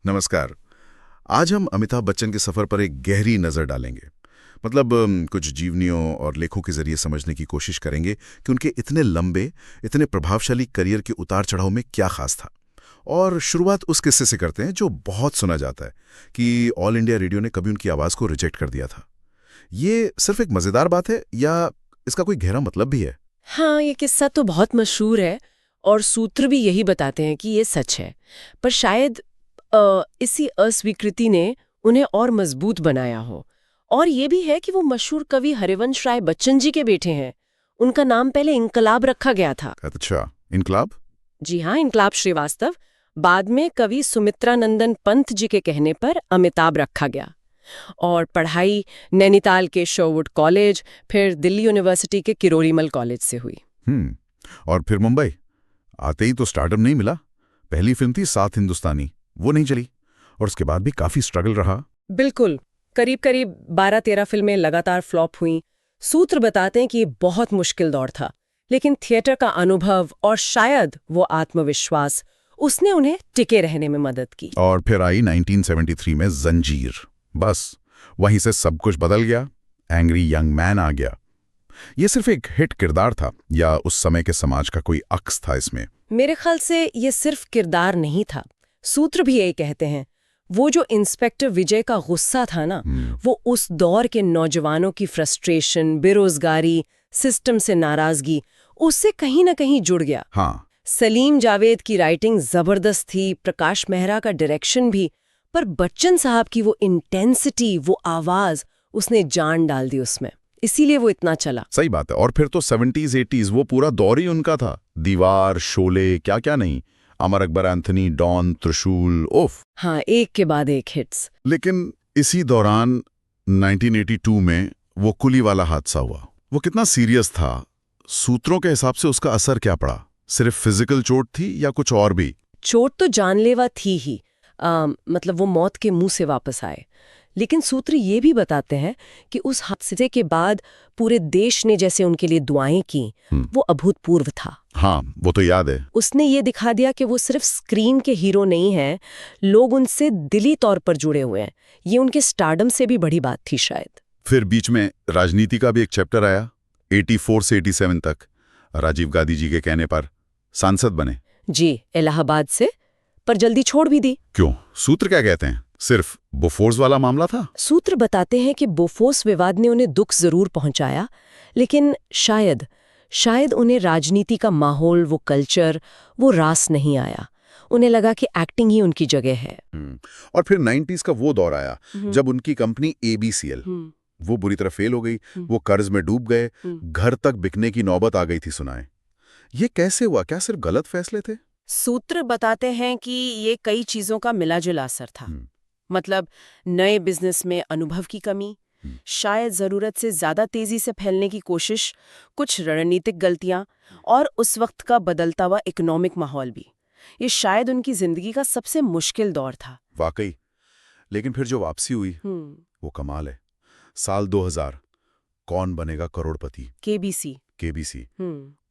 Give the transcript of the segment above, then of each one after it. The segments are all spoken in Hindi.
नमस्कार। आज हम अमिताभ बच्चन के सफर पर एक गहरी नजर डालेंगे। मतलब कुछ जीवनियों और लेखों के जरिए समझने की कोशिश करेंगे कि उनके इतने लंबे, इतने प्रभावशाली करियर के उतार चढ़ाव में क्या खास था। और शुरुआत उस किस्से से करते हैं जो बहुत सुना जाता है कि ऑल इंडिया रेडियो ने कभी उनकी आवाज को रिजेक्ट कर दिया था। ये सिर्फ एक मजेदार बात है या इसका कोई गहरा मतलब भी है? हाँ, ये किस्सा तो बहुत मशहूर है और सूत्र भी यही बताते हैं कि ये सच है। पर शायद इसी अस्वीकृति ने उन्हें और मजबूत बनाया हो। और ये भी है कि वो मशहूर कवि हरिवंश राय बच्चन जी के बेटे हैं। उनका नाम पहले इनकलाब रखा गया था। अच्छा, इनकलाब? जी हाँ, इनकलाब श्रीवास्तव। बाद में कवि सुमित्रानंदन पंत जी के कहने पर अमिताभ रखा गया। और पढ़ाई नैनीताल के शोवुड कॉलेज, फिर दिल्ली यूनिवर्सिटी के किरोरीमल कॉलेज से हुई। और फिर मुंबई आते ही तो स्टारडम नहीं मिला। पहली फिल्म थी सात हिंदुस्तानी, वो नहीं चली और उसके बाद भी काफी स्ट्रगल रहा। बिल्कुल, करीब करीब 12-13 फिल्में लगातार फ्लॉप हुईं। सूत्र बताते हैं कि ये बहुत मुश्किल दौर था, लेकिन थिएटर का अनुभव और शायद वो आत्मविश्वास, उसने उन्हें टिके रहने में मदद की। और फिर आई 1973 में जंजीर। बस वहीं से सब कुछ बदल गया। एंग्री यंग मैन आ गया। ये सिर्फ एक हिट किरदार था या उस समय के समाज का कोई अक्स था इसमें? मेरे ख्याल से ये सिर्फ किरदार नहीं था। सूत्र भी यही कहते हैं, वो जो इंस्पेक्टर विजय का गुस्सा था ना, वो उस दौर के नौजवानों की फ्रस्ट्रेशन, बेरोजगारी, सिस्टम से नाराजगी, उससे कहीं ना कहीं जुड़ गया। हाँ। सलीम जावेद की राइटिंग जबरदस्त थी, प्रकाश मेहरा का डायरेक्शन भी, पर बच्चन साहब की वो इंटेंसिटी, वो आवाज, उसने जान डाल दी उसमें। इसीलिए वो इतना चला। सही बात है। और फिर तो 70s 80s वो पूरा दौर ही उनका था। दीवार, शोले, क्या क्या नहीं, अमर अकबर एंथनी, डॉन, त्रिशूल, ओफ। हाँ, एक के बाद एक हिट्स। लेकिन इसी दौरान 1982 में वो कुली वाला हादसा हुआ। वो कितना सीरियस था? सूत्रों के हिसाब से उसका असर क्या पड़ा? सिर्फ फिजिकल चोट थी या कुछ और भी? चोट तो जानलेवा थी ही। मतलब वो मौत के मुंह से वापस आए। लेकिन सूत्र ये भी बताते हैं कि उस हादसे के बाद पूरे देश ने जैसे उनके लिए दुआएं की, वो अभूतपूर्व था। हाँ, वो तो याद है। उसने ये दिखा दिया कि वो सिर्फ स्क्रीन के हीरो नहीं हैं, लोग उनसे दिली तौर पर जुड़े हुए हैं। ये उनके स्टारडम से भी बड़ी बात थी शायद। फिर बीच में राजनीति का भी एक चैप्टर आया। 84 से 87 तक राजीव गांधी जी के कहने पर सांसद बने। जी, इलाहाबाद से, पर जल्दी छोड़ भी दी। क्यों? सूत्र क्या कहते हैं? सिर्फ बोफोर्स वाला मामला था? सूत्र बताते हैं कि बोफोर्स विवाद ने उन्हें दुख जरूर पहुंचाया, लेकिन शायद उन्हें राजनीति का माहौल, वो कल्चर, वो रास नहीं आया। उन्हें लगा कि एक्टिंग ही उनकी जगह है। और फिर 90s का वो दौर आया जब उनकी कंपनी ABCL वो बुरी तरह फेल हो गई। वो कर्ज में डूब गए, घर तक बिकने की नौबत आ गई थी सुनाए। ये कैसे हुआ? क्या सिर्फ गलत फैसले थे? सूत्र बताते हैं कि ये कई चीजों का मिला-जुला असर था। मतलब नए बिजनेस में अनुभव की कमी, शायद जरूरत से ज्यादा तेजी से फैलने की कोशिश, कुछ रणनीतिक गलतियां और उस वक्त का बदलता हुआ इकोनॉमिक माहौल भी। ये शायद उनकी जिंदगी का सबसे मुश्किल दौर था। वाकई। लेकिन फिर जो वापसी हुई वो कमाल है। साल 2000, कौन बनेगा करोड़पति, KBC,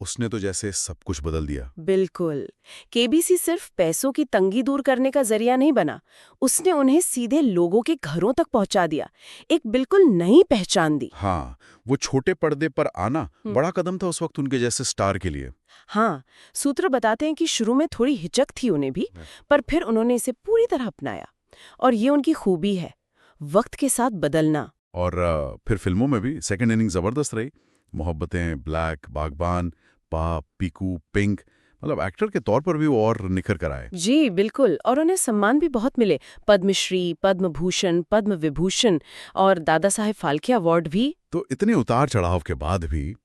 उसने तो जैसे सब कुछ बदल दिया। बिल्कुल। KBC सिर्फ पैसों की तंगी दूर करने का जरिया नहीं बना, उसने उन्हें सीधे लोगों के घरों तक पहुंचा दिया, एक बिल्कुल नई पहचान दी। हाँ, वो छोटे पर्दे पर आना बड़ा कदम था उस वक्त उनके जैसे स्टार के लिए। हाँ, सूत्र बताते हैं कि शुरू में थोड़ी हिचक थी उन्हें भी, पर फिर उन्होंने इसे पूरी तरह अपनाया। और ये उनकी खूबी है, वक्त के साथ बदलना। और फिर फिल्मों में भी सेकंड इनिंग जबरदस्त रही। मोहब्बतें, ब्लैक, बागबान, पाप, पीकू, पिंक, मतलब एक्टर के तौर पर भी वो और निखर कर आए। जी बिल्कुल, और उन्हें सम्मान भी बहुत मिले, पद्मश्री, पद्म भूषण, पद्म विभूषण और दादा साहेब फाल्के अवार्ड भी। तो इतने उतार चढ़ाव के बाद भी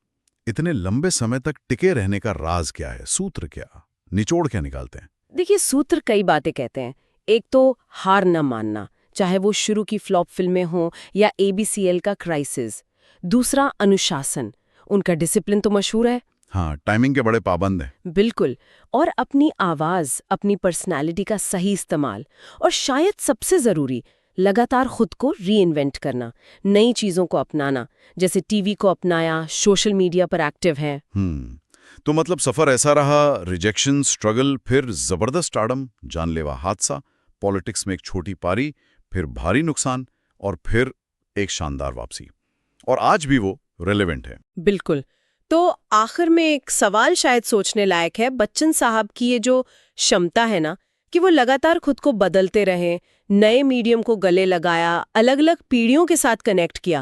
इतने लंबे समय तक टिके रहने का राज क्या है? सूत्र क्या, निचोड़ क्या निकालते हैं? देखिए, सूत्र कई बातें कहते हैं। एक तो हार न मानना, चाहे वो शुरू की फ्लॉप फिल्में हों या ABCL का क्राइसिस। दूसरा अनुशासन, उनका डिसिप्लिन तो मशहूर है। हाँ, टाइमिंग के बड़े पाबंद हैं। बिल्कुल। और अपनी आवाज, अपनी पर्सनालिटी का सही इस्तेमाल। और शायद सबसे जरूरी, लगातार खुद को रीइन्वेंट करना, नई चीजों को अपनाना, जैसे टीवी को अपनाया, सोशल मीडिया पर एक्टिव है। तो मतलब सफर ऐसा रहा, रिजेक्शन, स्ट्रगल, फिर जबरदस्त स्टारडम, जानलेवा हादसा, पॉलिटिक्स में एक छोटी पारी, फिर भारी नुकसान और फिर एक शानदार वापसी। और आज भी वो रेलेवेंट है। बिल्कुल। तो आखिर में एक सवाल शायद सोचने लायक है, बच्चन साहब की ये जो क्षमता है ना कि वो लगातार खुद को बदलते रहे, नए मीडियम को गले लगाया, अलग अलग पीढ़ियों के साथ कनेक्ट किया।